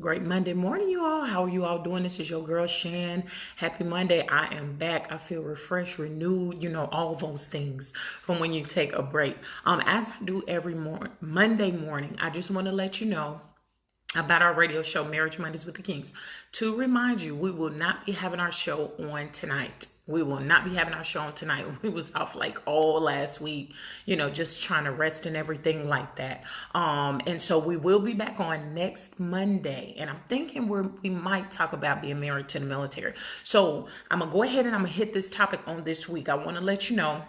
Great Monday morning, you all. How are you all doing? This is your girl Shan. Happy Monday. I am back. I feel refreshed, renewed, all those things from when you take a break. As I do every Monday morning, I just want to let you know about our radio show, Marriage Mondays with the Kings. To remind you, we will not be having our show on tonight. We will not be having our show on tonight. We was off like all last week, just trying to rest and everything like that. And so we will be back on next Monday. And I'm thinking we might talk about being married to the military. So I'm going to go ahead and I'm going to hit this topic on this week. I want to let you know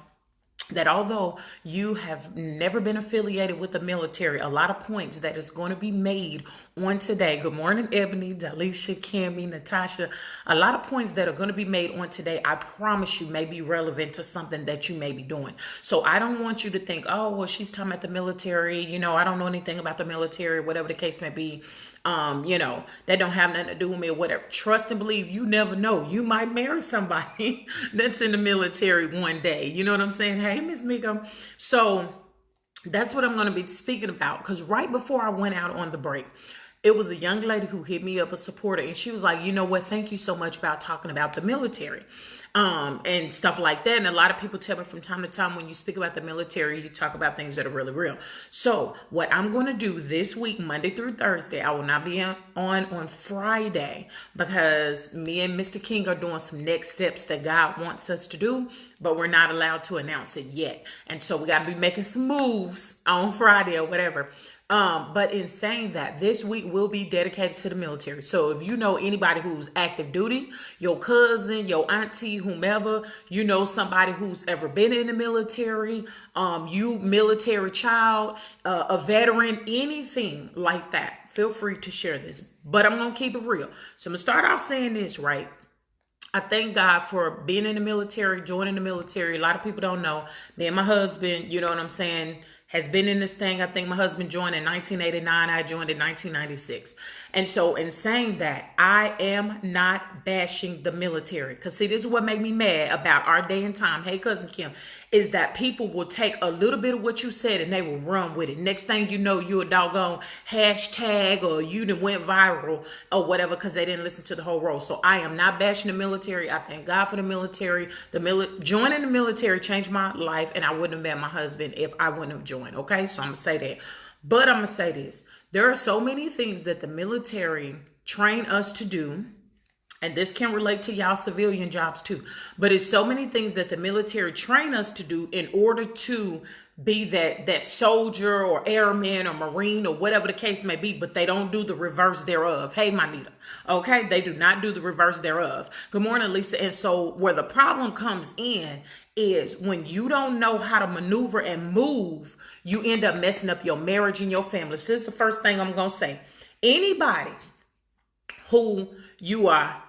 that although you have never been affiliated with the military, a lot of points that is going to be made on today. Good morning, Ebony, Dalisha, Cammy, Natasha. A lot of points that are going to be made on today, I promise you, may be relevant to something that you may be doing. So I don't want you to think, oh, well, she's talking about the military. I don't know anything about the military, whatever the case may be. That don't have nothing to do with me or whatever. Trust and believe, you never know. You might marry somebody that's in the military one day. You know what I'm saying? Hey, Miss Mika. So that's what I'm going to be speaking about. Because right before I went out on the break, it was a young lady who hit me up, a supporter, and she was like, you know what? Thank you so much about talking about the military. And stuff like that. And a lot of people tell me from time to time, when you speak about the military, you talk about things that are really real. So what I'm going to do this week, Monday through Thursday, I will not be on Friday because me and Mr. King are doing some next steps that God wants us to do, but we're not allowed to announce it yet. And so we got to be making some moves on Friday or whatever. But in saying that, this week will be dedicated to the military. So if you know anybody who's active duty, your cousin, your auntie, whomever, somebody who's ever been in the military, you military child, a veteran, anything like that, feel free to share this. But I'm going to keep it real. So I'm going to start off saying this, right? I thank God for being in the military, joining the military. A lot of people don't know. Me and my husband, you know what I'm saying, has been in this thing. I think my husband joined in 1989. I joined in 1996. And so in saying that, I am not bashing the military. Because see, this is what made me mad about our day and time. Hey, Cousin Kim, is that people will take a little bit of what you said and they will run with it. Next thing you know, you're a doggone hashtag or you done went viral or whatever because they didn't listen to the whole role. So I am not bashing the military. I thank God for the military. Joining the military changed my life, and I wouldn't have met my husband if I wouldn't have joined. Okay, so I'm going to say that. But I'm going to say this. There are so many things that the military train us to do, and this can relate to y'all civilian jobs too, but it's so many things that the military train us to do in order to be that soldier or airman or marine or whatever the case may be, but they don't do the reverse thereof. Hey, Manita. Okay, they do not do the reverse thereof. Good morning, Lisa. And so where the problem comes in is when you don't know how to maneuver and move, you end up messing up your marriage and your family. So this is the first thing I'm going to say. Anybody who you are,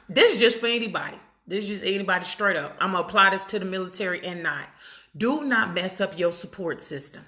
this is just for anybody. This is just anybody straight up. I'm going to apply this to the military and not. Do not mess up your support system.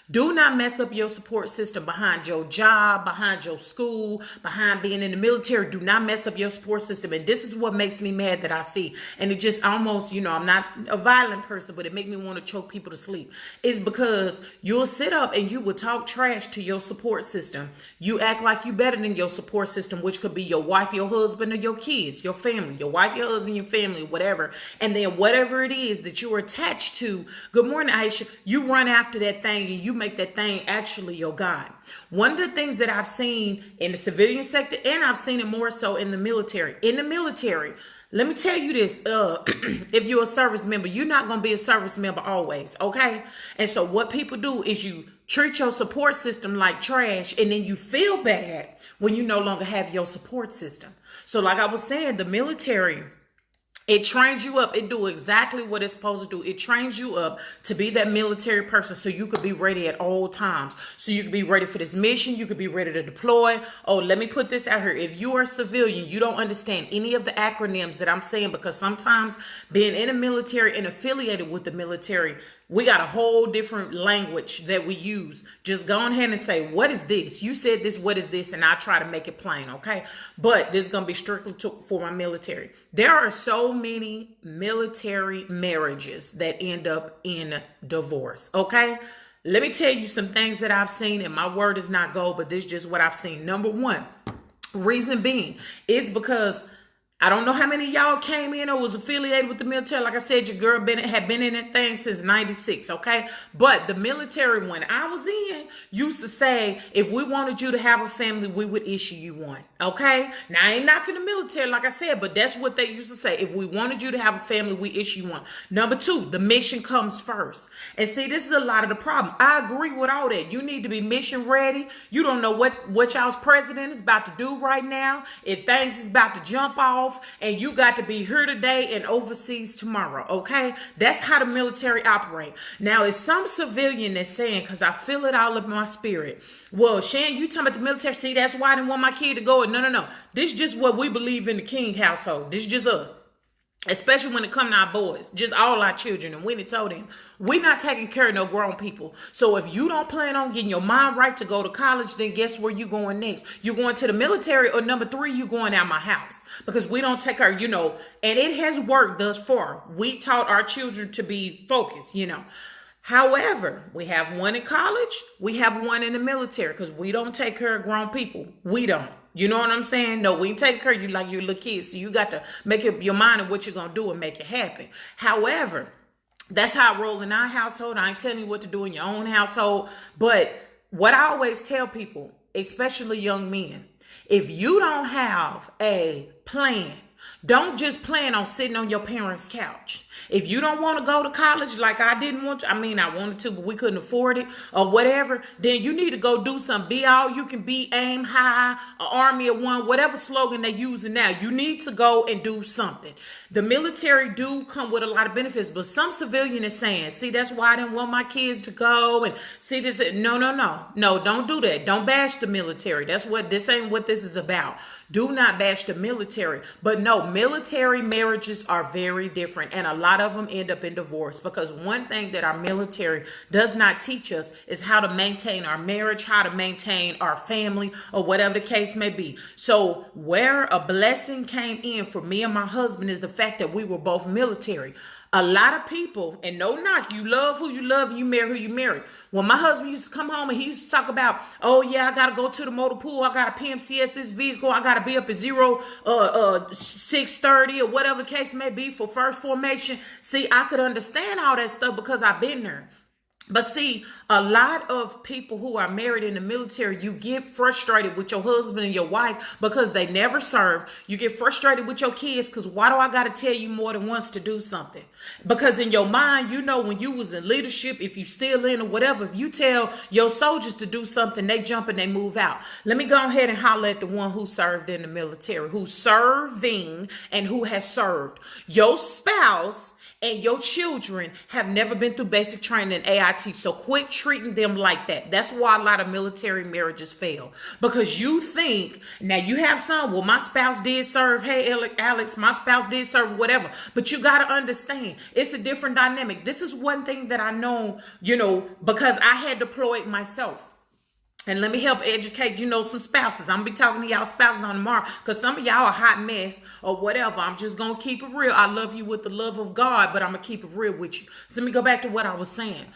Do not mess up your support system behind your job, behind your school, behind being in the military. Do not mess up your support system. And this is what makes me mad that I see. And it just almost, I'm not a violent person, but it makes me want to choke people to sleep. It's because you'll sit up and you will talk trash to your support system. You act like you better than your support system, which could be your wife, your husband, or your kids, your family, your wife, your husband, your family, whatever. And then whatever it is that you are attached to, good morning, Aisha, you run after that thing and you make that thing actually your God. One of the things that I've seen in the civilian sector, and I've seen it more so in the military. In the military, let me tell you this, if you're a service member, you're not going to be a service member always, okay? And so what people do is you treat your support system like trash, and then you feel bad when you no longer have your support system. So like I was saying, the military, it trains you up. It do exactly what it's supposed to do. It trains you up to be that military person so you could be ready at all times. So you could be ready for this mission. You could be ready to deploy. Oh, let me put this out here. If you are a civilian, you don't understand any of the acronyms that I'm saying, because sometimes being in the military and affiliated with the military, we got a whole different language that we use. Just go ahead and say, what is this? You said this, what is this? And I try to make it plain, okay? But this is going to be strictly for my military. There are so many military marriages that end up in divorce, okay? Let me tell you some things that I've seen, and my word is not gold, but this is just what I've seen. Number one, Reason being is because I don't know how many of y'all came in or was affiliated with the military. Like I said, your girl had been in that thing since 96, okay? But the military, when I was in, used to say, if we wanted you to have a family, we would issue you one, okay? Now, I ain't knocking the military, like I said, but that's what they used to say. If we wanted you to have a family, we issue one. Number two, the mission comes first. And see, this is a lot of the problem. I agree with all that. You need to be mission ready. You don't know what y'all's president is about to do right now. If things is about to jump off, and you got to be here today and overseas tomorrow, okay? That's how the military operate. Now, it's some civilian that's saying, because I feel it all up in my spirit, well, Shan, you talking about the military, see, that's why I didn't want my kid to go. No. This is just what we believe in the King household. This is just us. Especially when it comes to our boys, just all our children. And Winnie told him, we're not taking care of no grown people. So if you don't plan on getting your mind right to go to college, then guess where you going next? You're going to the military, or number three, you going out my house. Because we don't take our, and it has worked thus far. We taught our children to be focused, However, we have one in college, we have one in the military, because we don't take care of grown people. We don't. You know what I'm saying? No, we ain't take care of you like your little kids. So you got to make up your mind of what you're going to do and make it happen. However, that's how I roll in our household. I ain't telling you what to do in your own household. But what I always tell people, especially young men, if you don't have a plan, don't just plan on sitting on your parents' couch. If you don't want to go to college like I didn't want to, I wanted to, but we couldn't afford it or whatever, then you need to go do something. Be all you can be, aim high, an army of one, whatever slogan they're using now. You need to go and do something. The military do come with a lot of benefits, but some civilian is saying, see, that's why I didn't want my kids to go and see this. No, don't do that. Don't bash the military. This ain't what this is about. Do not bash the military. But no, military marriages are very different, and a lot of them end up in divorce, because one thing that our military does not teach us is how to maintain our marriage, how to maintain our family, or whatever the case may be. So where a blessing came in for me and my husband is the fact that we were both military. A lot of people, and no knock, you love who you love and you marry who you marry. When my husband used to come home and he used to talk about, oh yeah, I got to go to the motor pool. I got to PMCS this vehicle. I got to be up at 6:30 or whatever the case may be for first formation. See, I could understand all that stuff because I've been there. But see, a lot of people who are married in the military, you get frustrated with your husband and your wife because they never serve. You get frustrated with your kids because why do I got to tell you more than once to do something? Because in your mind, when you was in leadership, if you still in or whatever, if you tell your soldiers to do something, they jump and they move out. Let me go ahead and holler at the one who served in the military, who's serving and who has served. Your spouse and your children have never been through basic training in AIT. So quit treating them like that. That's why a lot of military marriages fail. Because you think, now you have some, well, my spouse did serve. Hey, Alex, my spouse did serve, whatever. But you got to understand, it's a different dynamic. This is one thing that I know, because I had deployed myself. And let me help educate, some spouses. I'm going to be talking to y'all spouses on tomorrow because some of y'all are a hot mess or whatever. I'm just going to keep it real. I love you with the love of God, but I'm going to keep it real with you. So let me go back to what I was saying.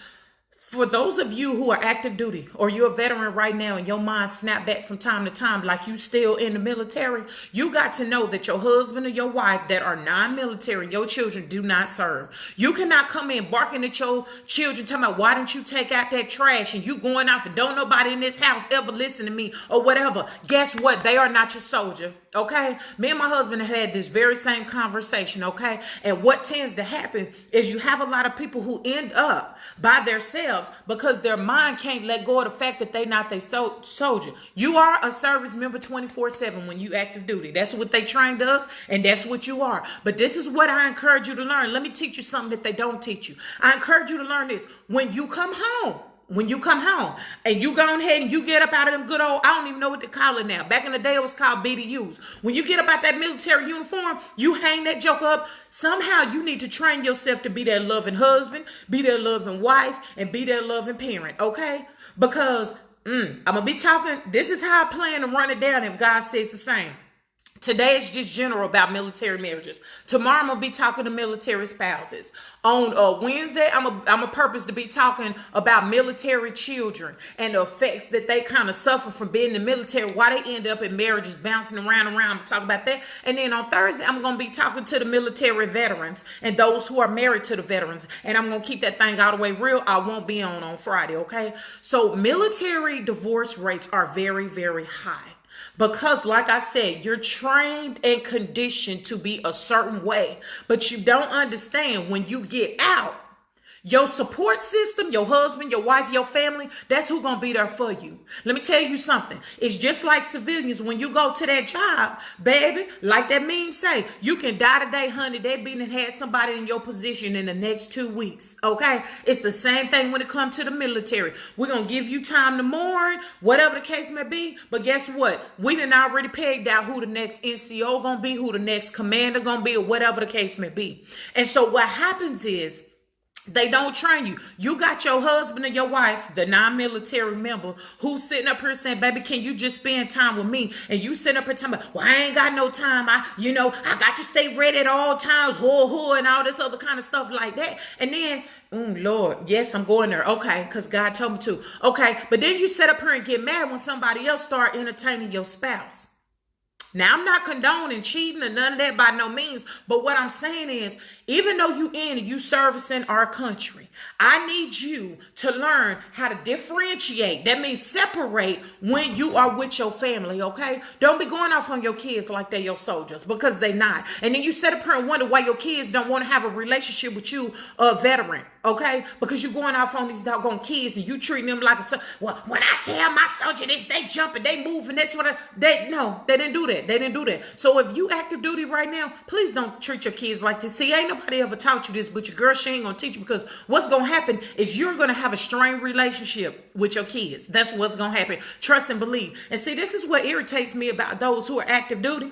For those of you who are active duty or you're a veteran right now and your mind snap back from time to time like you still in the military, you got to know that your husband or your wife that are non-military, your children do not serve. You cannot come in barking at your children talking about why didn't you take out that trash and you going off and don't nobody in this house ever listen to me or whatever. Guess what? They are not your soldier. Okay. Me and my husband have had this very same conversation. Okay. And what tends to happen is you have a lot of people who end up by themselves because their mind can't let go of the fact that they're not their soldier. You are a service member 24/7 when you active duty. That's what they trained us, and that's what you are. But this is what I encourage you to learn. Let me teach you something that they don't teach you. I encourage you to learn this. When you come home and you go ahead and you get up out of them good old, I don't even know what to call it now. Back in the day, it was called BDUs. When you get up out that military uniform, you hang that joker up. Somehow you need to train yourself to be that loving husband, be that loving wife, and be that loving parent, okay? Because I'm going to be talking, this is how I plan to run it down if God says the same. Today is just general about military marriages. Tomorrow I'm gonna be talking to military spouses. On Wednesday, I'm a purpose to be talking about military children and the effects that they kind of suffer from being in the military, why they end up in marriages bouncing around. I'm talk about that. And then on Thursday, I'm gonna be talking to the military veterans and those who are married to the veterans. And I'm gonna keep that thing all the way real. I won't be on Friday, okay? So military divorce rates are very, very high. Because, like I said, you're trained and conditioned to be a certain way, but you don't understand when you get out, your support system, your husband, your wife, your family, that's who gonna be there for you. Let me tell you something. It's just like civilians. When you go to that job, baby, like that meme say, you can die today, honey. They been and had somebody in your position in the next 2 weeks, okay? It's the same thing when it comes to the military. We're gonna give you time to mourn, whatever the case may be, but guess what? We done already pegged out who the next NCO gonna be, who the next commander gonna be, or whatever the case may be. And so what happens is, they don't train you. You got your husband and your wife, the non-military member, who's sitting up here saying, baby, can you just spend time with me? And you sitting up here telling me, well, I ain't got no time. I got to stay ready at all times, and all this other kind of stuff like that. And then, Lord, yes, I'm going there. Okay, because God told me to. Okay, but then you sit up here and get mad when somebody else start entertaining your spouse. Now, I'm not condoning cheating or none of that by no means. But what I'm saying is, even though you in and you servicing our country, I need you to learn how to differentiate. That means separate when you are with your family, okay? Don't be going off on your kids like they're your soldiers, because they not. And then you sit up here and wonder why your kids don't want to have a relationship with you, a veteran, okay? Because you're going off on these doggone kids and you treating them like a, well, when I tell my soldier this, they jumping, they moving, that's what they didn't do that. They didn't do that. So if you active duty right now, please don't treat your kids like this. See, ain't nobody ever taught you this, but your girl, she ain't gonna teach you, because what's gonna happen is you're gonna have a strained relationship with your kids. That's what's gonna happen. Trust and believe. And see, this is what irritates me about those who are active duty.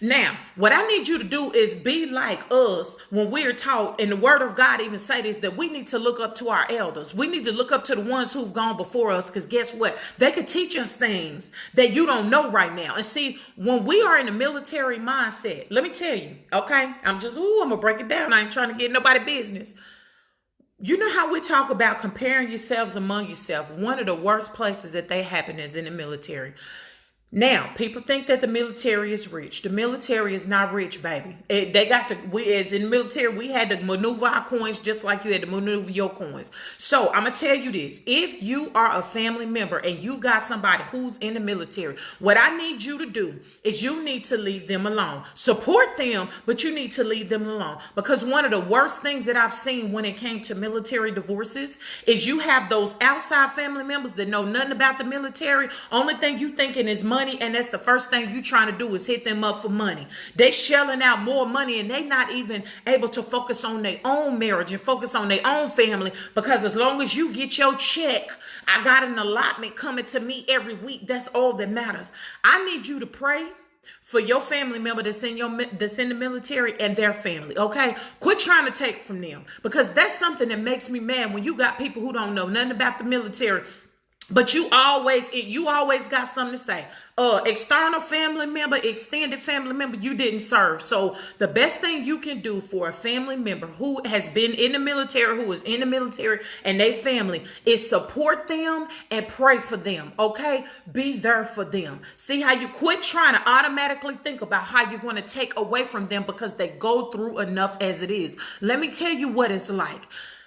Now, what I need you to do is be like us when we're taught, and the word of God even say this, that we need to look up to our elders. We need to look up to the ones who've gone before us, because guess what? They could teach us things that you don't know right now. And see, when we are in the military mindset, let me tell you, okay? I'm gonna break it down. I ain't trying to get nobody business. You know how we talk about comparing yourselves among yourself? One of the worst places that they happen is in the military. Now, people think that the military is rich. The military is not rich, baby. As in the military, we had to maneuver our coins just like you had to maneuver your coins. So I'm going to tell you this. If you are a family member and you got somebody who's in the military, what I need you to do is you need to leave them alone. Support them, but you need to leave them alone. Because one of the worst things that I've seen when it came to military divorces is you have those outside family members that know nothing about the military. Only thing you thinking is money. And that's the first thing you trying to do is hit them up for money. They shelling out more money and they not even able to focus on their own marriage and focus on their own family, because as long as you get your check, I got an allotment coming to me every week. That's all that matters. I need you to pray for your family member that's in the military and their family, okay? Quit trying to take from them, because that's something that makes me mad when you got people who don't know nothing about the military. But you always got something to say. External family member, extended family member, you didn't serve. So the best thing you can do for a family member who has been in the military, who is in the military and their family, is support them and pray for them, okay? Be there for them. See how you quit trying to automatically think about how you're going to take away from them because they go through enough as it is. Let me tell you what it's like.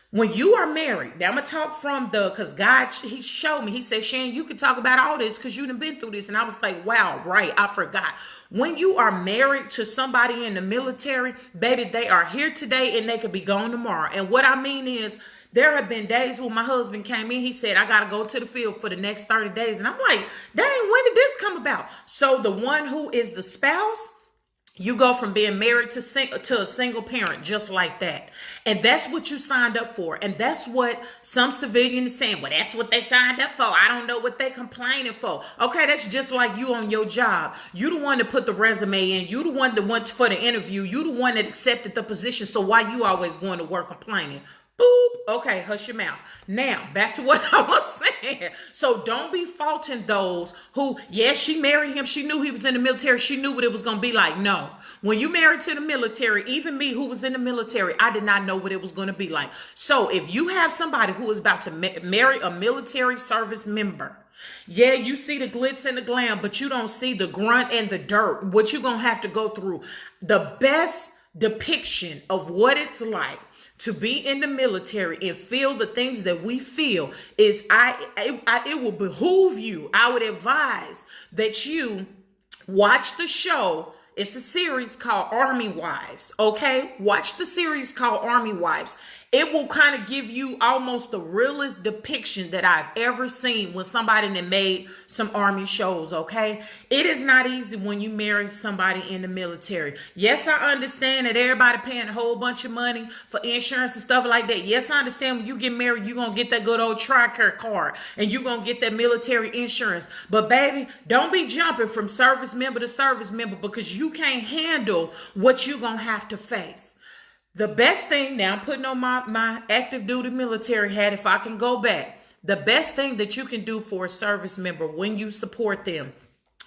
When you are married, now I'm going to talk because God, he showed me, he said, Shan, you can talk about all this because you done been through this. And I was like, wow, right, I forgot. When you are married to somebody in the military, baby, they are here today and they could be gone tomorrow. And what I mean is, there have been days when my husband came in, he said, I got to go to the field for the next 30 days. And I'm like, dang, when did this come about? So the one who is the spouse, you go from being married to a single parent just like that. And that's what you signed up for. And that's what some civilians is saying. Well, that's what they signed up for. I don't know what they complaining for. Okay, that's just like you on your job. You the one that put the resume in. You the one that went for the interview. You the one that accepted the position. So why you always going to work complaining? Boop. Okay, hush your mouth. Now, back to what I was saying. So don't be faulting those who, yes, she married him. She knew he was in the military. She knew what it was going to be like. No, when you married to the military, even me who was in the military, I did not know what it was going to be like. So if you have somebody who is about to marry a military service member, yeah, you see the glitz and the glam, but you don't see the grunt and the dirt, what you're going to have to go through. The best depiction of what it's like to be in the military and feel the things that we feel is it will behoove you. I would advise that you watch the show. It's a series called Army Wives. Okay, watch the series called Army Wives. It will kind of give you almost the realest depiction that I've ever seen when somebody that made some Army shows, okay? It is not easy when you marry somebody in the military. Yes, I understand that everybody paying a whole bunch of money for insurance and stuff like that. Yes, I understand when you get married, you're going to get that good old TRICARE card and you're going to get that military insurance. But baby, don't be jumping from service member to service member because you can't handle what you're going to have to face. The best thing, now I'm putting on my active duty military hat if I can go back. The best thing that you can do for a service member when you support them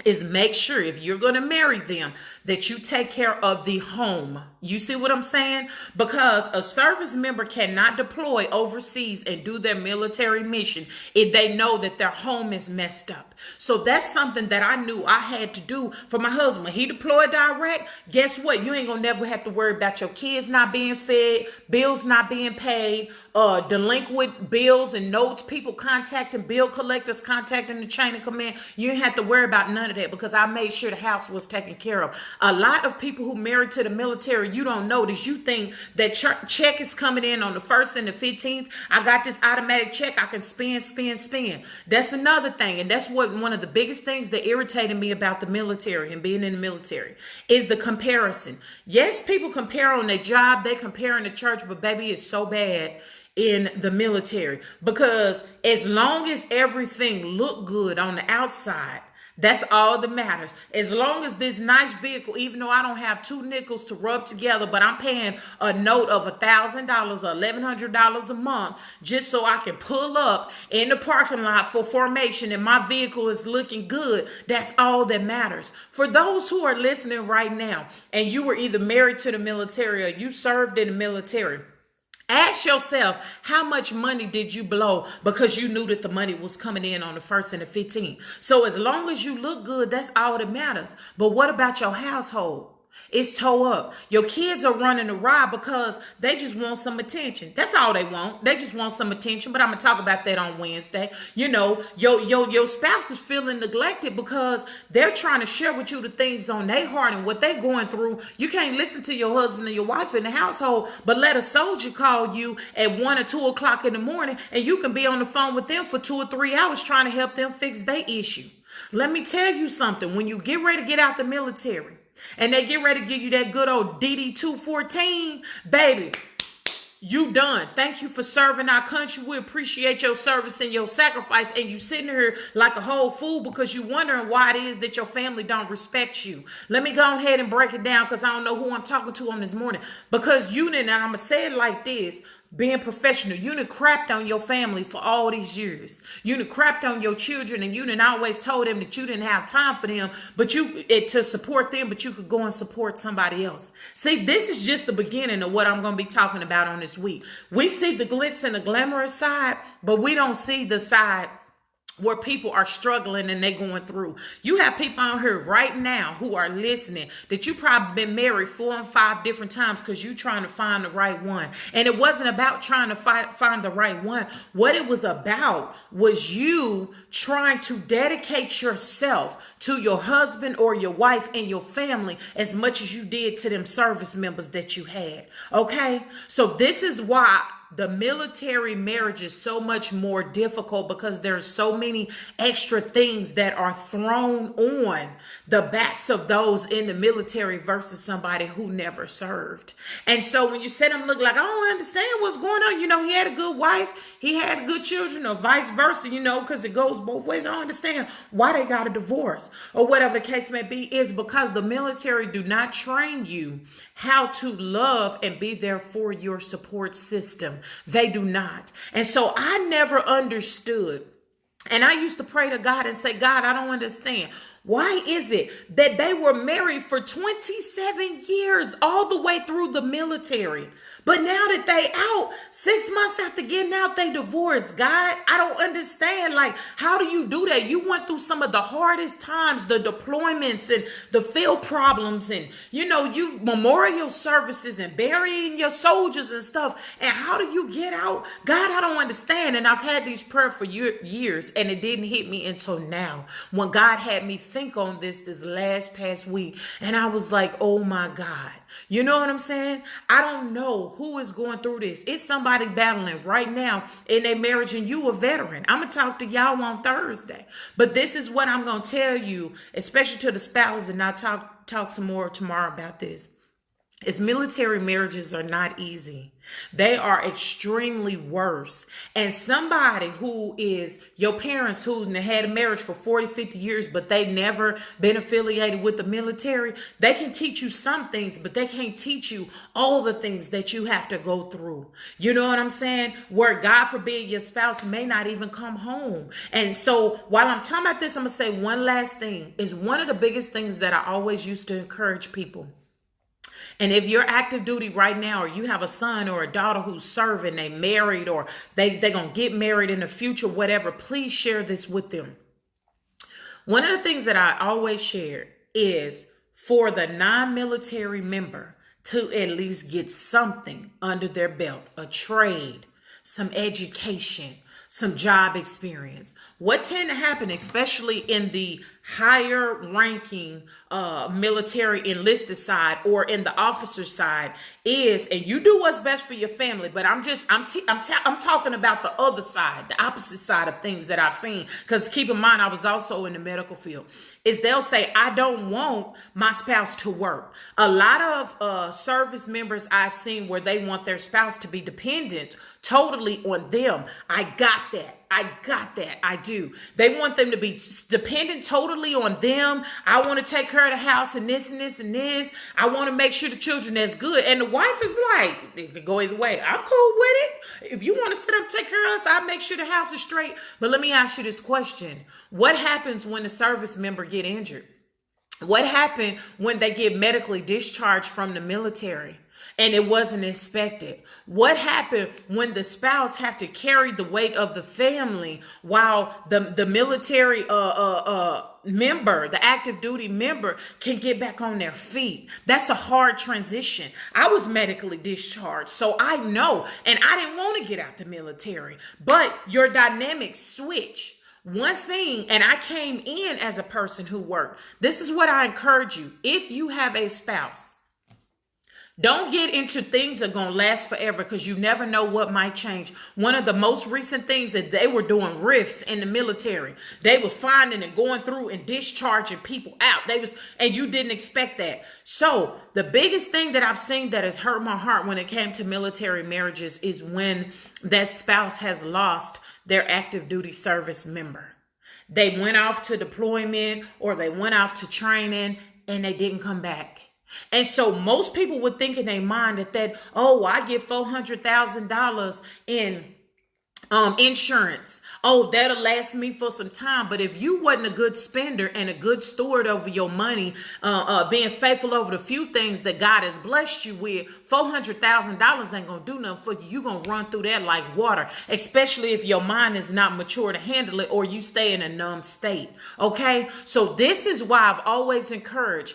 is make sure if you're going to marry them that you take care of the home. You see what I'm saying? Because a service member cannot deploy overseas and do their military mission if they know that their home is messed up. So that's something that I knew I had to do for my husband. When he deployed direct, guess what? You ain't gonna never have to worry about your kids not being fed, bills not being paid, delinquent bills and notes, people contacting bill collectors, contacting the chain of command. You ain't have to worry about none of that because I made sure the house was taken care of. A lot of people who married to the military, you don't notice. You think that check is coming in on the 1st and the 15th. I got this automatic check. I can spend. That's another thing. And that's what one of the biggest things that irritated me about the military and being in the military is the comparison. Yes, people compare on their job. They compare in the church, but baby, it's so bad in the military because as long as everything look good on the outside, that's all that matters. As long as this nice vehicle, even though I don't have 2 nickels to rub together, but I'm paying a note of $1,000 or $1,100 a month just so I can pull up in the parking lot for formation and my vehicle is looking good. That's all that matters. For those who are listening right now and you were either married to the military or you served in the military, ask yourself, how much money did you blow because you knew that the money was coming in on the 1st and the 15th? So as long as you look good, that's all that matters. But what about your household? It's toe up. Your kids are running the ride because they just want some attention. That's all they want. They just want some attention. But I'm gonna talk about that on Wednesday. You know, your spouse is feeling neglected because they're trying to share with you the things on their heart and what they're going through. You can't listen to your husband and your wife in the household, but let a soldier call you at 1 or 2 o'clock in the morning, and you can be on the phone with them for 2 or 3 hours trying to help them fix their issue. Let me tell you something. When you get ready to get out the military, and they get ready to give you that good old DD 214, baby, you done. Thank you for serving our country. We appreciate your service and your sacrifice. And you sitting here like a whole fool because you wondering why it is that your family don't respect you. Let me go ahead and break it down because I don't know who I'm talking to on this morning. Because you didn't, and I'm going to say it like this, being professional, you done crapped on your family for all these years. You done crapped on your children and you done always told them that you didn't have time for them, but to support them, but you could go and support somebody else. See, this is just the beginning of what I'm going to be talking about on this week. We see the glitz and the glamorous side, but we don't see the side where people are struggling and they're going through. You have people on here right now who are listening that you probably been married 4 and 5 different times because you trying to find the right one. And it wasn't about trying to find the right one. What it was about was you trying to dedicate yourself to your husband or your wife and your family as much as you did to them service members that you had. Okay? So this is why the military marriage is so much more difficult because there's so many extra things that are thrown on the backs of those in the military versus somebody who never served. And so when you say them look like, I don't understand what's going on. You know, he had a good wife, he had good children, or vice versa, you know, because it goes both ways. I don't understand why they got a divorce or whatever the case may be. Is because the military do not train you how to love and be there for your support system. They do not. And so I never understood And I used to pray to God and say, God, I don't understand. Why is it that they were married for 27 years, all the way through the military? But now that they out, 6 months after getting out, they divorced. God, I don't understand. Like, how do you do that? You went through some of the hardest times, the deployments and the field problems, and you memorial services and burying your soldiers and stuff. And how do you get out? God, I don't understand. And I've had these prayers for years, and it didn't hit me until now when God had me think on this past week. And I was like, oh my God. You know what I'm saying? I don't know who is going through this. It's somebody battling right now in their marriage, and you a veteran. I'm going to talk to y'all on Thursday. But this is what I'm going to tell you, especially to the spouses, and I'll talk some more tomorrow about this. Is military marriages are not easy. They are extremely worse. And somebody who is your parents who's had a marriage for 40, 50 years, but they never been affiliated with the military, they can teach you some things, but they can't teach you all the things that you have to go through. You know what I'm saying? Where God forbid your spouse may not even come home. And so while I'm talking about this, I'm going to say one last thing. Is one of the biggest things that I always used to encourage people. And if you're active duty right now, or you have a son or a daughter who's serving, they married, or they're going to get married in the future, whatever, please share this with them. One of the things that I always share is for the non-military member to at least get something under their belt, a trade, some education, some job experience. What tend to happen, especially in the higher ranking military enlisted side or in the officer side, is, and you do what's best for your family, but I'm talking about the other side, the opposite side of things that I've seen. Because keep in mind, I was also in the medical field. Is they'll say, I don't want my spouse to work. A lot of service members I've seen where they want their spouse to be dependent totally on them. I got that. I do. They want them to be dependent totally on them. I want to take care of the house and this and this and this. I want to make sure the children is good. And the wife is like, it can go either way. I'm cool with it. If you want to sit up and take care of us, I'll make sure the house is straight. But let me ask you this question. What happens when a service member get injured? What happened when they get medically discharged from the military and it wasn't inspected? What happened when the spouse have to carry the weight of the family while the military member, the active duty member, can get back on their feet? That's a hard transition. I was medically discharged, so I know, and I didn't want to get out the military, but your dynamics switch. One thing, and I came in as a person who worked. This is what I encourage you. If you have a spouse, don't get into things that are going to last forever, because you never know what might change. One of the most recent things that they were doing rifts in the military. They was finding and going through and discharging people out. And you didn't expect that. So the biggest thing that I've seen that has hurt my heart when it came to military marriages is when that spouse has lost their active duty service member. They went off to deployment or they went off to training and they didn't come back. And so most people would think in their mind that I get $400,000 in insurance. Oh, that'll last me for some time. But if you wasn't a good spender and a good steward over your money, being faithful over the few things that God has blessed you with, $400,000 ain't gonna do nothing for you. You're gonna run through that like water, especially if your mind is not mature to handle it or you stay in a numb state. Okay. So this is why I've always encouraged,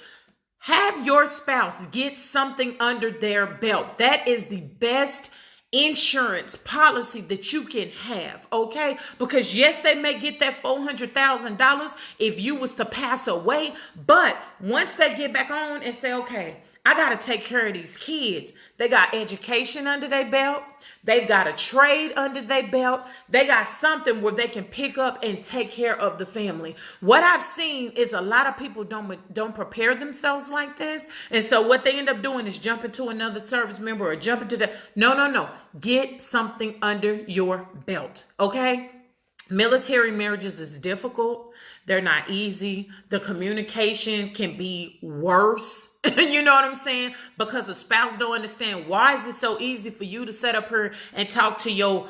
have your spouse get something under their belt. That is the best insurance policy that you can have, okay? Because yes, they may get that $400,000 if you was to pass away, but once they get back on and say, okay, I got to take care of these kids. They got education under their belt. They've got a trade under their belt. They got something where they can pick up and take care of the family. What I've seen is a lot of people don't prepare themselves like this. And so what they end up doing is jumping to another service member or jumping to no. Get something under your belt, okay? Military marriages is difficult. They're not easy. The communication can be worse. You know what I'm saying? Because a spouse don't understand, why is it so easy for you to set up here and talk to your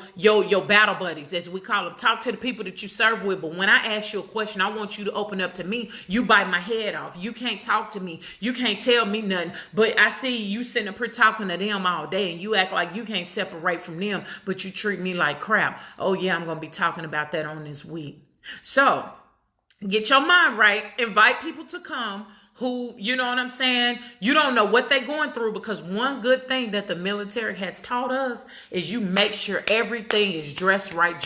battle buddies, as we call them, talk to the people that you serve with. But when I ask you a question, I want you to open up to me. You bite my head off. You can't talk to me. You can't tell me nothing. But I see you sitting up here talking to them all day, and you act like you can't separate from them, but you treat me like crap. Oh yeah, I'm going to be talking about that on this week. So get your mind right. Invite people to come who, you know what I'm saying, you don't know what they're going through, because one good thing that the military has taught us is you make sure everything is dressed right,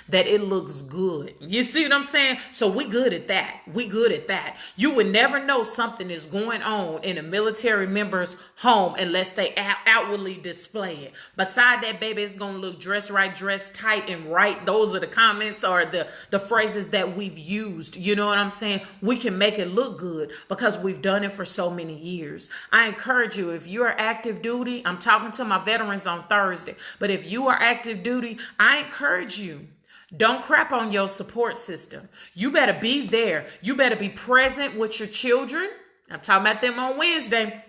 that it looks good. You see what I'm saying? So we good at that. We good at that. You would never know something is going on in a military member's home unless they outwardly display it. Beside that, baby, it's going to look dressed right, dressed tight and right. Those are the comments or the phrases that we've used. You know what I'm saying? We can make it look good because we've done it for so many years. I encourage you, if you are active duty, I'm talking to my veterans on Thursday, but if you are active duty, I encourage you, don't crap on your support system. You better be there. You better be present with your children. I'm talking about them on Wednesday.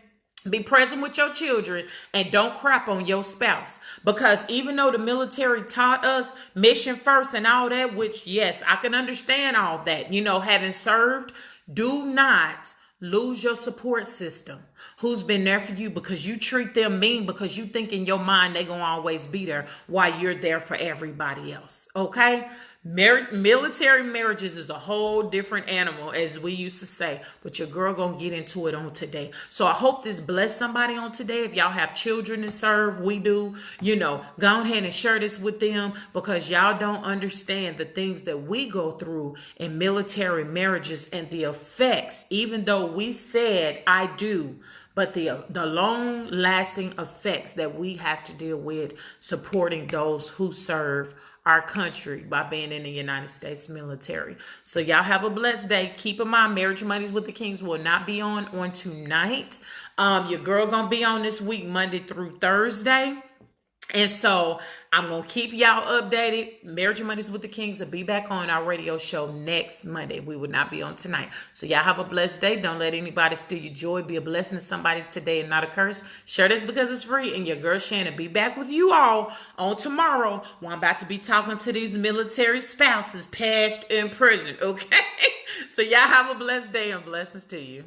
Be present with your children and don't crap on your spouse. Because even though the military taught us mission first and all that, which yes, I can understand all that, you know, having served, do not lose your support system who's been there for you, because you treat them mean because you think in your mind they're going to always be there while you're there for everybody else. Okay? Military marriages is a whole different animal, as we used to say, but your girl gonna get into it on today. So I hope this blessed somebody on today. If y'all have children to serve, we do, you know, go ahead and share this with them, because y'all don't understand the things that we go through in military marriages and the effects, even though we said I do, but the long lasting effects that we have to deal with supporting those who serve our country by being in the United States military. So y'all have a blessed day. Keep in mind, Marriage Mondays with the Kings will not be on tonight. Your girl gonna be on this week, Monday through Thursday. And so I'm going to keep y'all updated. Marriage Mondays with the Kings will be back on our radio show next Monday. We will not be on tonight. So y'all have a blessed day. Don't let anybody steal your joy. Be a blessing to somebody today and not a curse. Share this because it's free. And your girl Shannon be back with you all on tomorrow, when I'm about to be talking to these military spouses, past and present. Okay? So y'all have a blessed day and blessings to you.